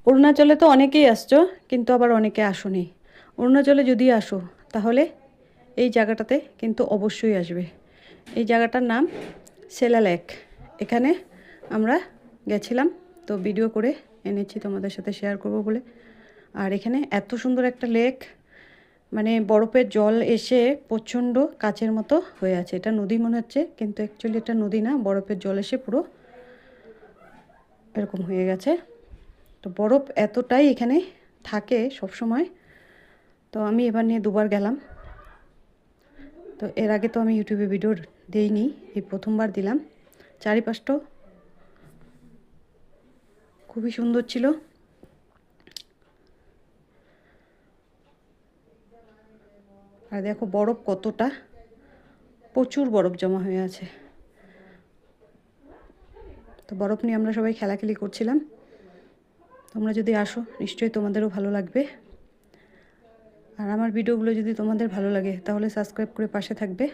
অরুণাচলে তো অনেকেই আসছো, কিন্তু আবার অনেকে আসোনি। অরুণাচলে যদি আসো তাহলে এই জায়গাটাতে কিন্তু অবশ্যই আসবে। এই জায়গাটার নাম সেলা লেক। এখানে আমরা গেছিলাম, তো ভিডিও করে এনেছি তোমাদের সাথে শেয়ার করব বলে। আর এখানে এত সুন্দর একটা লেক, মানে বরফের জল এসে প্রচণ্ড কাচের মতো হয়ে আছে। এটা নদী মনে হচ্ছে, কিন্তু অ্যাকচুয়ালি এটা নদী না, বরফের জল এসে পুরো এরকম হয়ে গেছে। তো বরফ এতটাই এখানে থাকে সব সময়। তো আমি এবার নিয়ে দুবার গেলাম। তো এর আগে তো আমি ইউটিউবে ভিডিও দেইনি, এই প্রথমবার দিলাম। চারিপাশটাও খুবই সুন্দর ছিল। আর দেখো বরফ কতটা, প্রচুর বরফ জমা হয়ে আছে। তো বরফ নিয়ে আমরা সবাই খেলাখেলি করছিলাম। তোমরা যদি আসো নিশ্চয়ই তোমাদেরও ভালো লাগবে। আর আমার ভিডিওগুলো যদি তোমাদের ভালো লাগে তাহলে সাবস্ক্রাইব করে পাশে থাকবে।